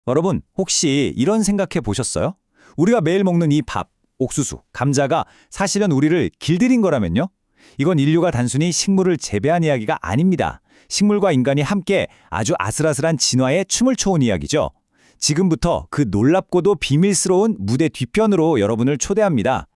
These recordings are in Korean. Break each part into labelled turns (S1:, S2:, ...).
S1: 여러분, 혹시 이런 생각해 보셨어요? 우리가 매일 먹는 이 밥, 옥수수, 감자가 사실은 우리를 길들인 거라면요? 이건 인류가 단순히 식물을 재배한 이야기가 아닙니다. 식물과 인간이 함께 아주 아슬아슬한 진화에 춤을 춰온 이야기죠. 지금부터 그 놀랍고도 비밀스러운 무대 뒤편으로 여러분을 초대합니다.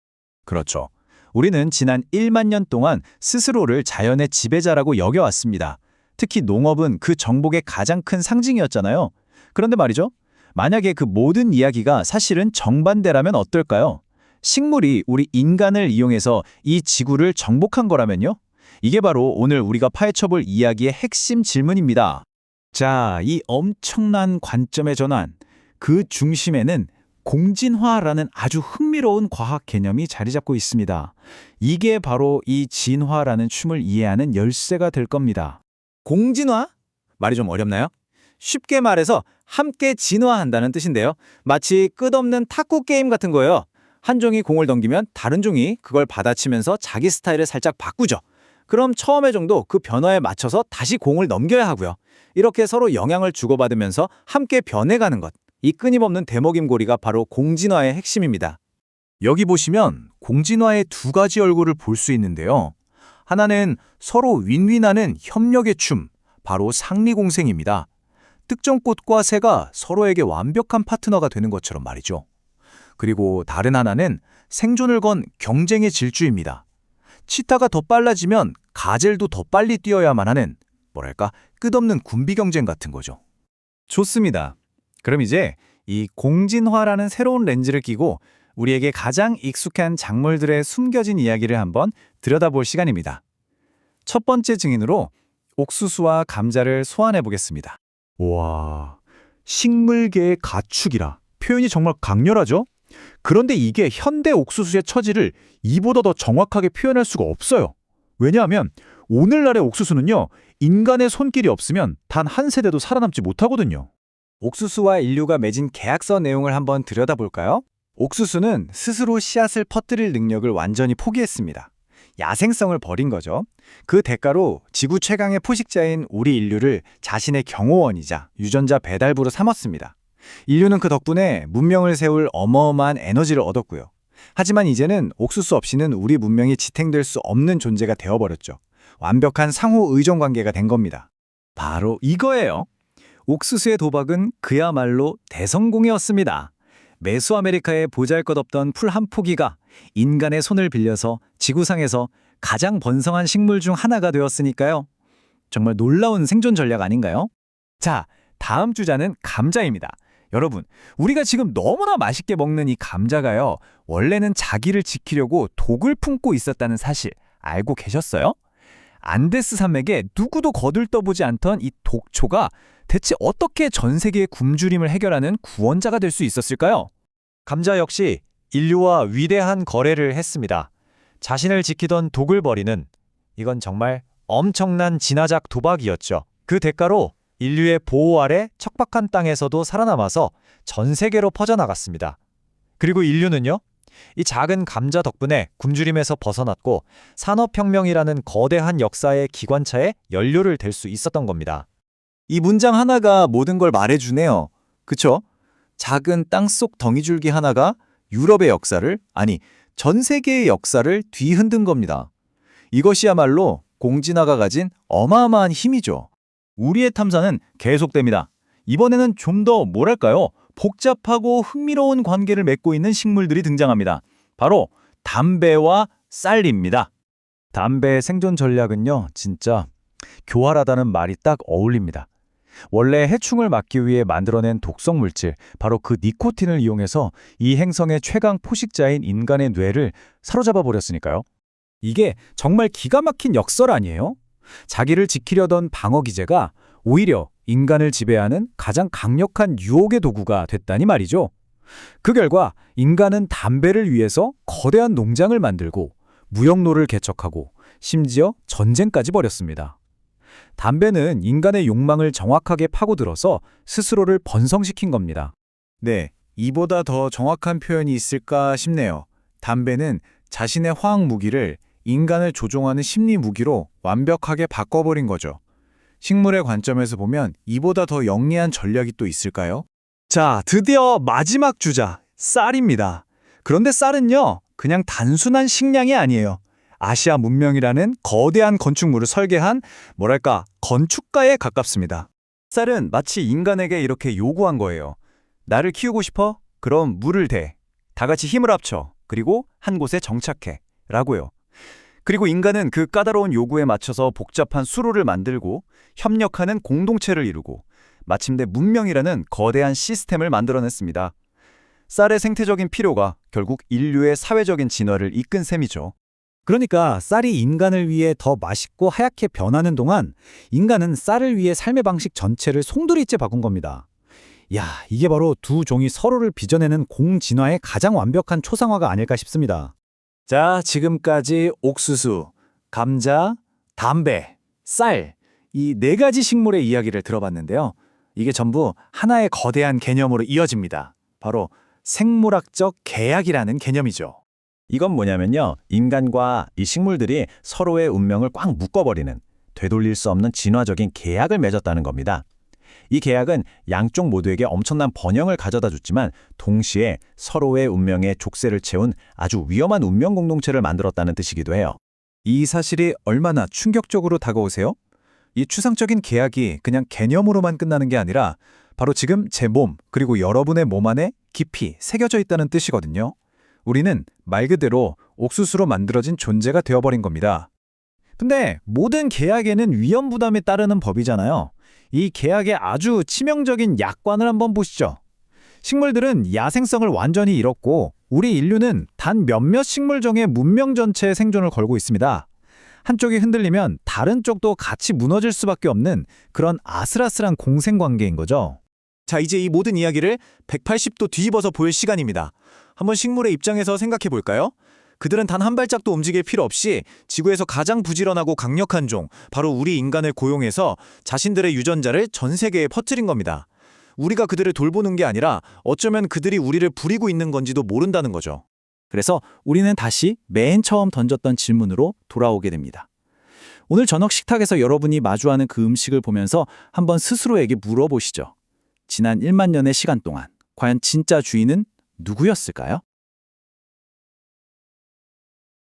S1: 그렇죠. 우리는 지난 1만 년 동안 스스로를 자연의 지배자라고 여겨왔습니다. 특히 농업은 그 정복의 가장 큰 상징이었잖아요. 그런데 말이죠. 만약에 그 모든 이야기가 사실은 정반대라면 어떨까요? 식물이 우리 인간을 이용해서 이 지구를 정복한 거라면요? 이게 바로 오늘 우리가 파헤쳐볼 이야기의 핵심 질문입니다. 자, 이 엄청난 관점의 전환, 그 중심에는 공진화라는 아주 흥미로운 과학 개념이 자리 잡고 있습니다. 이게 바로 이 진화라는 춤을 이해하는 열쇠가 될 겁니다. 공진화? 말이 좀 어렵나요? 쉽게 말해서 함께 진화한다는 뜻인데요. 마치 끝없는 탁구 게임 같은 거예요. 한 종이 공을 넘기면 다른 종이 그걸 받아치면서 자기 스타일을 살짝 바꾸죠. 그럼 처음의 종도 그 변화에 맞춰서 다시 공을 넘겨야 하고요. 이렇게 서로 영향을 주고받으면서 함께 변해가는 것. 이 끊임없는 대먹임고리가 바로 공진화의 핵심입니다. 여기 보시면 공진화의 두 가지 얼굴을 볼 수 있는데요. 하나는 서로 윈윈하는 협력의 춤, 바로 상리공생입니다. 특정 꽃과 새가 서로에게 완벽한 파트너가 되는 것처럼 말이죠. 그리고 다른 하나는 생존을 건 경쟁의 질주입니다. 치타가 더 빨라지면 가젤도 더 빨리 뛰어야만 하는, 뭐랄까, 끝없는 군비 경쟁 같은 거죠. 좋습니다. 그럼 이제 이 공진화라는 새로운 렌즈를 끼고 우리에게 가장 익숙한 작물들의 숨겨진 이야기를 한번 들여다볼 시간입니다. 첫 번째 증인으로 옥수수와 감자를 소환해 보겠습니다. 와, 식물계의 가축이라 표현이 정말 강렬하죠? 그런데 이게 현대 옥수수의 처지를 이보다 더 정확하게 표현할 수가 없어요. 왜냐하면 오늘날의 옥수수는요, 인간의 손길이 없으면 단 한 세대도 살아남지 못하거든요. 옥수수와 인류가 맺은 계약서 내용을 한번 들여다볼까요? 옥수수는 스스로 씨앗을 퍼뜨릴 능력을 완전히 포기했습니다. 야생성을 버린 거죠. 그 대가로 지구 최강의 포식자인 우리 인류를 자신의 경호원이자 유전자 배달부로 삼았습니다. 인류는 그 덕분에 문명을 세울 어마어마한 에너지를 얻었고요. 하지만 이제는 옥수수 없이는 우리 문명이 지탱될 수 없는 존재가 되어버렸죠. 완벽한 상호 의존 관계가 된 겁니다. 바로 이거예요. 옥수수의 도박은 그야말로 대성공이었습니다. 메소아메리카에 보잘것없던 풀 한 포기가 인간의 손을 빌려서 지구상에서 가장 번성한 식물 중 하나가 되었으니까요. 정말 놀라운 생존 전략 아닌가요? 자, 다음 주자는 감자입니다. 여러분, 우리가 지금 너무나 맛있게 먹는 이 감자가요, 원래는 자기를 지키려고 독을 품고 있었다는 사실 알고 계셨어요? 안데스 산맥에 누구도 거들떠보지 않던 이 독초가 대체 어떻게 전 세계의 굶주림을 해결하는 구원자가 될 수 있었을까요? 감자 역시 인류와 위대한 거래를 했습니다. 자신을 지키던 독을 버리는, 이건 정말 엄청난 진화적 도박이었죠. 그 대가로 인류의 보호 아래 척박한 땅에서도 살아남아서 전 세계로 퍼져나갔습니다. 그리고 인류는요, 이 작은 감자 덕분에 굶주림에서 벗어났고 산업혁명이라는 거대한 역사의 기관차에 연료를 댈 수 있었던 겁니다. 이 문장 하나가 모든 걸 말해주네요. 그쵸? 작은 땅속 덩이줄기 하나가 유럽의 역사를, 아니 전 세계의 역사를 뒤흔든 겁니다. 이것이야말로 공진화가 가진 어마어마한 힘이죠. 우리의 탐사는 계속됩니다. 이번에는 좀 더 뭐랄까요? 복잡하고 흥미로운 관계를 맺고 있는 식물들이 등장합니다. 바로 담배와 쌀입니다. 담배의 생존 전략은요, 진짜 교활하다는 말이 딱 어울립니다. 원래 해충을 막기 위해 만들어낸 독성 물질, 바로 그 니코틴을 이용해서 이 행성의 최강 포식자인 인간의 뇌를 사로잡아 버렸으니까요. 이게 정말 기가 막힌 역설 아니에요? 자기를 지키려던 방어 기제가 오히려 인간을 지배하는 가장 강력한 유혹의 도구가 됐다니 말이죠. 그 결과 인간은 담배를 위해서 거대한 농장을 만들고 무역로를 개척하고 심지어 전쟁까지 벌였습니다. 담배는 인간의 욕망을 정확하게 파고들어서 스스로를 번성시킨 겁니다. 네, 이보다 더 정확한 표현이 있을까 싶네요. 담배는 자신의 화학 무기를 인간을 조종하는 심리 무기로 완벽하게 바꿔버린 거죠. 식물의 관점에서 보면 이보다 더 영리한 전략이 또 있을까요?
S2: 자, 드디어 마지막 주자, 쌀입니다. 그런데 쌀은요, 그냥 단순한 식량이 아니에요. 아시아 문명이라는 거대한 건축물을 설계한, 건축가에 가깝습니다.
S1: 쌀은 마치 인간에게 이렇게 요구한 거예요. 나를 키우고 싶어? 그럼 물을 대. 다 같이 힘을 합쳐. 그리고 한 곳에 정착해. 라고요. 그리고 인간은 그 까다로운 요구에 맞춰서 복잡한 수로를 만들고 협력하는 공동체를 이루고 마침내 문명이라는 거대한 시스템을 만들어냈습니다. 쌀의 생태적인 필요가 결국 인류의 사회적인 진화를 이끈 셈이죠.
S2: 그러니까 쌀이 인간을 위해 더 맛있고 하얗게 변하는 동안 인간은 쌀을 위해 삶의 방식 전체를 송두리째 바꾼 겁니다. 야, 이게 바로 두 종이 서로를 빚어내는 공진화의 가장 완벽한 초상화가 아닐까 싶습니다. 자, 지금까지 옥수수, 감자, 담배, 쌀, 이 네 가지 식물의 이야기를 들어봤는데요. 이게 전부 하나의 거대한 개념으로 이어집니다. 바로 생물학적 계약이라는 개념이죠.
S1: 이건 뭐냐면요. 인간과 이 식물들이 서로의 운명을 꽉 묶어버리는 되돌릴 수 없는 진화적인 계약을 맺었다는 겁니다. 이 계약은 양쪽 모두에게 엄청난 번영을 가져다 줬지만 동시에 서로의 운명에 족쇄를 채운 아주 위험한 운명 공동체를 만들었다는 뜻이기도 해요.
S2: 이 사실이 얼마나 충격적으로 다가오세요? 이 추상적인 계약이 그냥 개념으로만 끝나는 게 아니라 바로 지금 제 몸, 그리고 여러분의 몸 안에 깊이 새겨져 있다는 뜻이거든요. 우리는 말 그대로 옥수수로 만들어진 존재가 되어버린 겁니다. 근데 모든 계약에는 위험 부담이 따르는 법이잖아요. 이 계약의 아주 치명적인 약관을 한번 보시죠. 식물들은 야생성을 완전히 잃었고 우리 인류는 단 몇몇 식물종의 문명 전체의 생존을 걸고 있습니다. 한쪽이 흔들리면 다른 쪽도 같이 무너질 수밖에 없는 그런 아슬아슬한 공생관계인 거죠. 자, 이제 이 모든 이야기를 180도 뒤집어서 볼 시간입니다. 한번 식물의 입장에서 생각해 볼까요? 그들은 단 한 발짝도 움직일 필요 없이 지구에서 가장 부지런하고 강력한 종, 바로 우리 인간을 고용해서 자신들의 유전자를 전 세계에 퍼뜨린 겁니다. 우리가 그들을 돌보는 게 아니라 어쩌면 그들이 우리를 부리고 있는 건지도 모른다는 거죠. 그래서 우리는 다시 맨 처음 던졌던 질문으로 돌아오게 됩니다. 오늘 저녁 식탁에서 여러분이 마주하는 그 음식을 보면서 한번 스스로에게 물어보시죠. 지난 1만 년의 시간 동안 과연 진짜 주인은 누구였을까요?